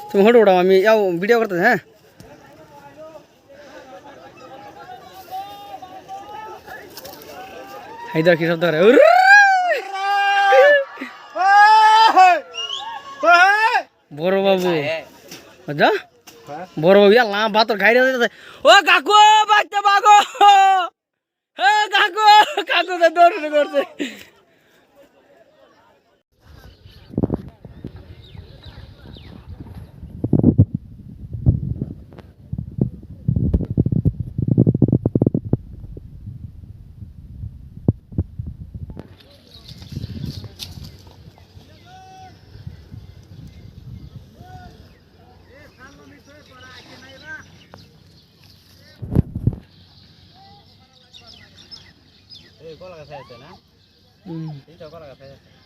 তুমি ফটো উঠাও, আমি যাও ভিডিও করতেছি। হ্যাঁ, এই দেখো কি শব্দ করে। বড় বাবু বুঝা, বড় বাবু আল্লাহ ভাতর খাইরে যাচ্ছে। ও কাকু বাচ্চা বাগো, হে কাকু, কাকু তো দৌড়ে করছে। কলা গাছ আছে না? এইটা কলা গাছ আছে।